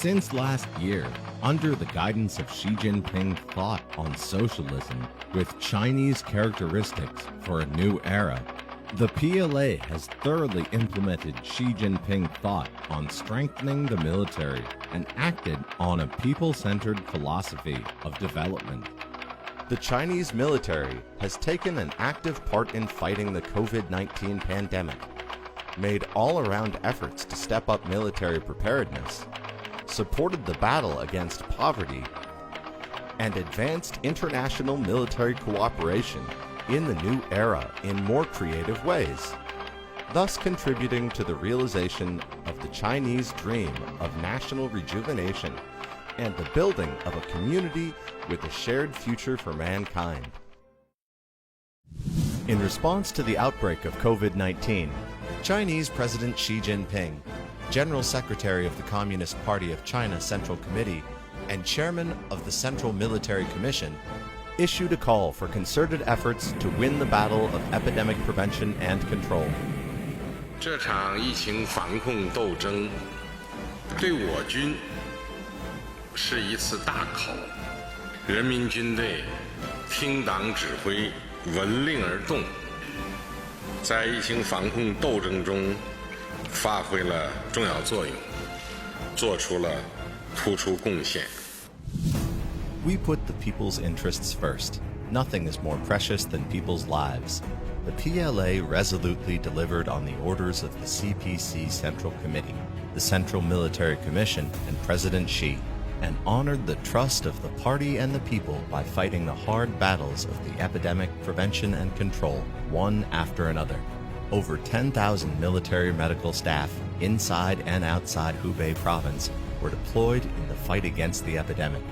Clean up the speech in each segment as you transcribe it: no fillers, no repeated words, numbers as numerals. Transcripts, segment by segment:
Since last year, under the guidance of Xi Jinping, thought on socialism with Chinese characteristics for a new era, the PLA has thoroughly implemented Xi Jinping thought on strengthening the military and acted on a people-centered philosophy of development. The Chinese military has taken an active part in fighting the COVID-19 pandemic, made all-around efforts to step up military preparedness, supported the battle against poverty, and advanced international military cooperation in the new era in more creative ways, thus contributing to the realization of the Chinese dream of national rejuvenation and the building of a community with a shared future for mankind. In response to the outbreak of COVID-19, Chinese President Xi Jinping, General Secretary of the Communist Party of China Central Committee and Chairman of the Central Military Commission, issued a call for concerted efforts to win the battle of epidemic prevention and control. 这场疫情防控斗争对我军是一次大考，人民军队听党指挥，闻令而动，在疫情防控斗争中发挥了重要作用，做出了突出贡献。 We put the people's interests first. Nothing is more precious than people's lives. The PLA resolutely delivered on the orders of the CPC Central Committee, the Central Military Commission, and President Xi, and honored the trust of the party and the people by fighting the hard battles of the epidemic prevention and control, one after another. Over 10,000 military medical staff, inside and outside Hubei province, were deployed in the fight against the epidemic.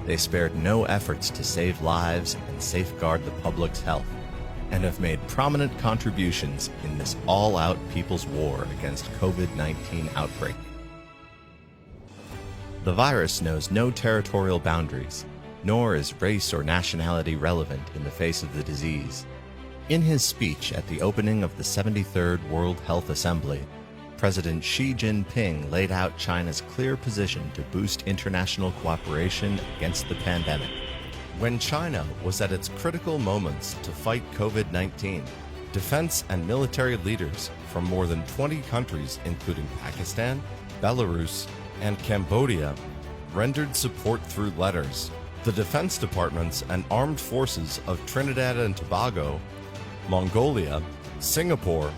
They spared no efforts to save lives and safeguard the public's health, and have made prominent contributions in this all-out people's war against COVID-19 outbreak. The virus knows no territorial boundaries, nor is race or nationality relevant in the face of the disease. In his speech at the opening of the 73rd World Health Assembly, President Xi Jinping laid out China's clear position to boost international cooperation against the pandemic. When China was at its critical moments to fight COVID-19, defense and military leaders from more than 20 countries, including Pakistan, Belarus, and Cambodia, rendered support through letters. The defense departments and armed forces of Trinidad and Tobago, Mongolia, Singapore,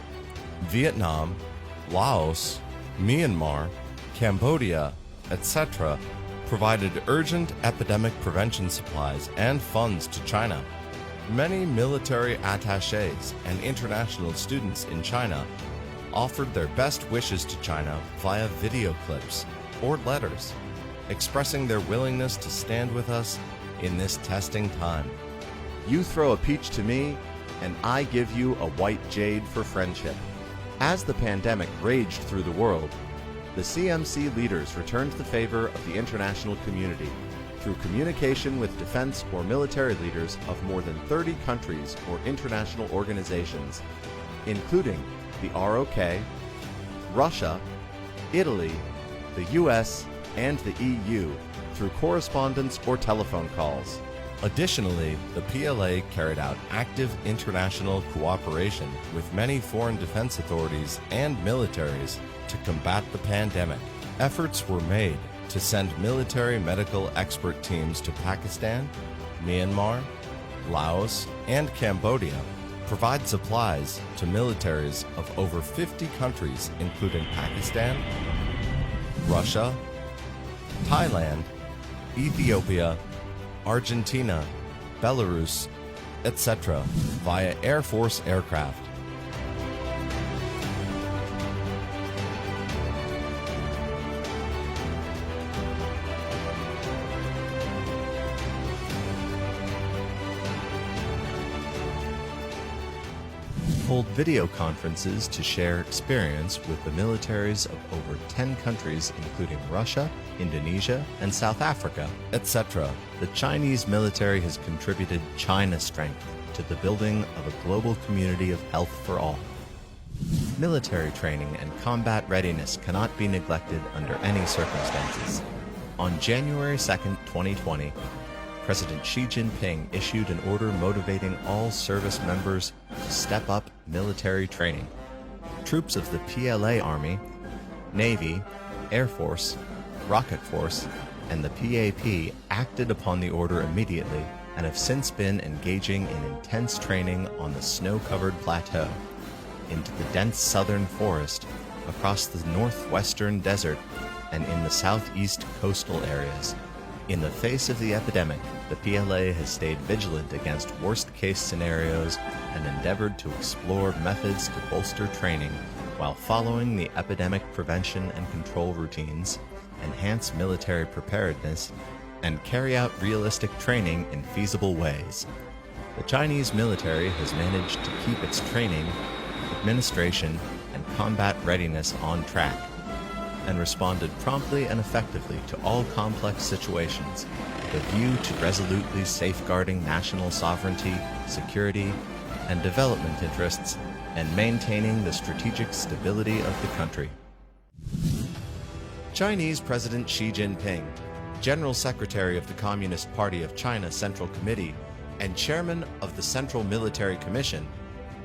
Vietnam, Laos, Myanmar, Cambodia, etc., provided urgent epidemic prevention supplies and funds to China. Many military attachés and international students in China offered their best wishes to China via video clips or letters, expressing their willingness to stand with us in this testing time. You throw a peach to me, and I give you a white jade for friendship. As the pandemic raged through the world, the CMC leaders returned the favor of the international community through communication with defense or military leaders of more than 30 countries or international organizations, including the ROK, Russia, Italy, the US, and the EU through correspondence or telephone calls. Additionally, the PLA carried out active international cooperation with many foreign defense authorities and militaries to combat the pandemic. Efforts were made to send military medical expert teams to Pakistan, Myanmar, Laos, and Cambodia, provide supplies to militaries of over 50 countries including Pakistan, Russia, Thailand, Ethiopia, Argentina, Belarus, etc., via Air Force aircraft. Hold video conferences to share experience with the militaries of over 10 countries including Russia, Indonesia, and South Africa, etc. The Chinese military has contributed China strength to the building of a global community of health for all. Military training and combat readiness cannot be neglected under any circumstances. On January 2, 2020, President Xi Jinping issued an order motivating all service members to step up military training. Troops of the PLA Army, Navy, Air Force, Rocket Force, and the PAP acted upon the order immediately and have since been engaging in intense training on the snow-covered plateau, into the dense southern forest, across the northwestern desert, and in the southeast coastal areas. In the face of the epidemic, the PLA has stayed vigilant against worst-case scenarios and endeavored to explore methods to bolster training while following the epidemic prevention and control routines, enhance military preparedness, and carry out realistic training in feasible ways. The Chinese military has managed to keep its training, administration, and combat readiness on track, and responded promptly and effectively to all complex situations with a view to resolutely safeguarding national sovereignty, security, and development interests, and maintaining the strategic stability of the country. Chinese President Xi Jinping, General Secretary of the Communist Party of China Central Committee and Chairman of the Central Military Commission,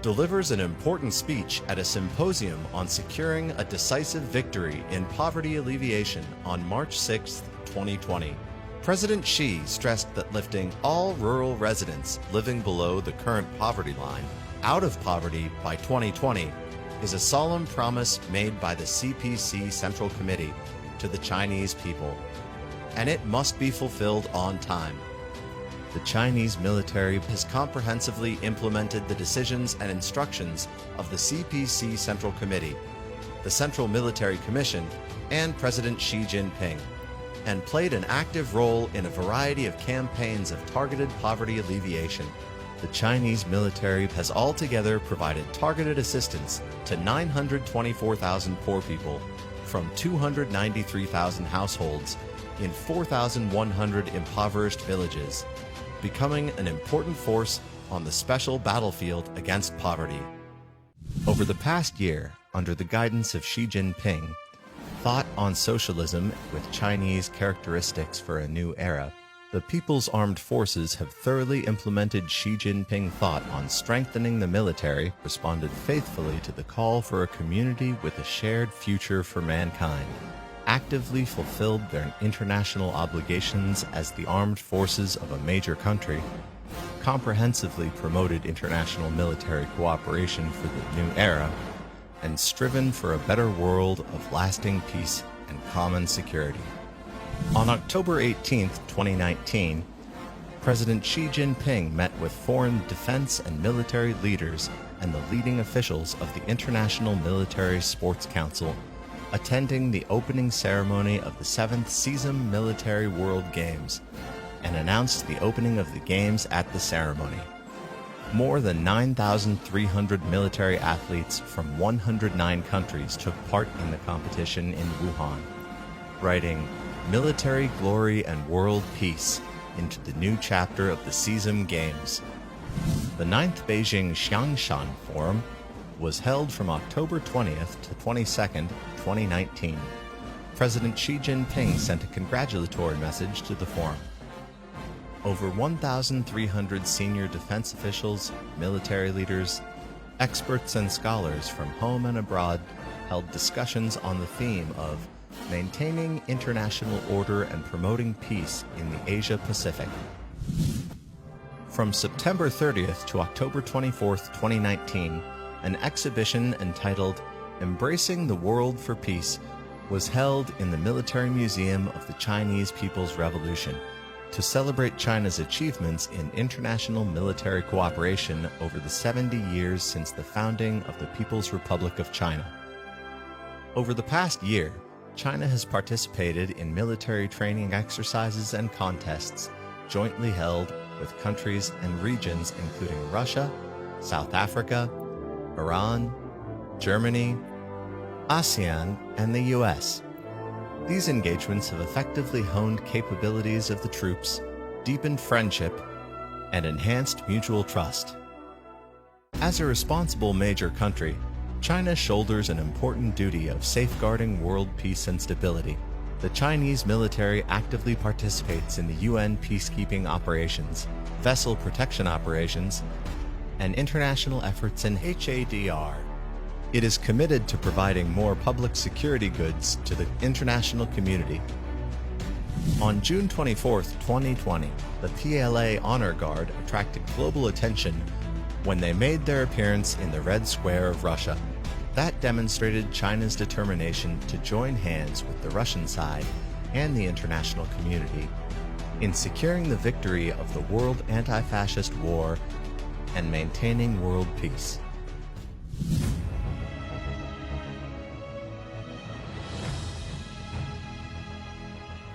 delivers an important speech at a symposium on securing a decisive victory in poverty alleviation on March 6, 2020. President Xi stressed that lifting all rural residents living below the current poverty line out of poverty by 2020 is a solemn promise made by the CPC Central Committee to the Chinese people, and it must be fulfilled on time. The Chinese military has comprehensively implemented the decisions and instructions of the CPC Central Committee, the Central Military Commission, and President Xi Jinping, and played an active role in a variety of campaigns of targeted poverty alleviation. The Chinese military has altogether provided targeted assistance to 924,000 poor people from 293,000 households in 4,100 impoverished villages, becoming an important force on the special battlefield against poverty. Over the past year, under the guidance of Xi Jinping, thought on socialism with Chinese characteristics for a new era, the People's Armed Forces have thoroughly implemented Xi Jinping thought on strengthening the military, responded faithfully to the call for a community with a shared future for mankind, actively fulfilled their international obligations as the armed forces of a major country, comprehensively promoted international military cooperation for the new era, and striven for a better world of lasting peace and common security. On October 18, 2019, President Xi Jinping met with foreign defense and military leaders and the leading officials of the International Military Sports Council, attending the opening ceremony of the 7th CISM Military World Games, and announced the opening of the Games at the ceremony. More than 9,300 military athletes from 109 countries took part in the competition in Wuhan, writing "Military Glory and World Peace" into the new chapter of the CISM Games. The 9th Beijing Xiangshan Forum was held from October 20th to 22nd, 2019. President Xi Jinping sent a congratulatory message to the forum. Over 1,300 senior defense officials, military leaders, experts and scholars from home and abroad held discussions on the theme of maintaining international order and promoting peace in the Asia-Pacific. From September 30th to October 24th, 2019, an exhibition entitled "Embracing the World for Peace" was held in the Military Museum of the Chinese People's Revolution to celebrate China's achievements in international military cooperation over the 70 years since the founding of the People's Republic of China. Over the past year, China has participated in military training exercises and contests jointly held with countries and regions including Russia, South Africa, Iran, Germany, ASEAN, and the US. These engagements have effectively honed capabilities of the troops, deepened friendship, and enhanced mutual trust. As a responsible major country, China shoulders an important duty of safeguarding world peace and stability. The Chinese military actively participates in the UN peacekeeping operations, vessel protection operations, and international efforts in HADR. It is committed to providing more public security goods to the international community. On June 24, 2020, the PLA Honor Guard attracted global attention when they made their appearance in the Red Square of Russia. That demonstrated China's determination to join hands with the Russian side and the international community in securing the victory of the world anti-fascist war and maintaining world peace.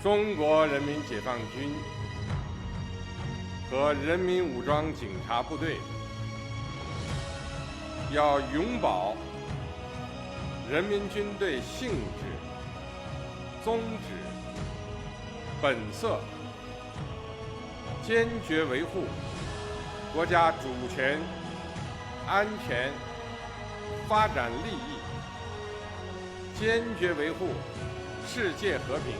中国人民解放军和人民武装警察部队要永葆人民军队性质、宗旨、本色，坚决维护国家主权、安全、发展利益，坚决维护世界和平，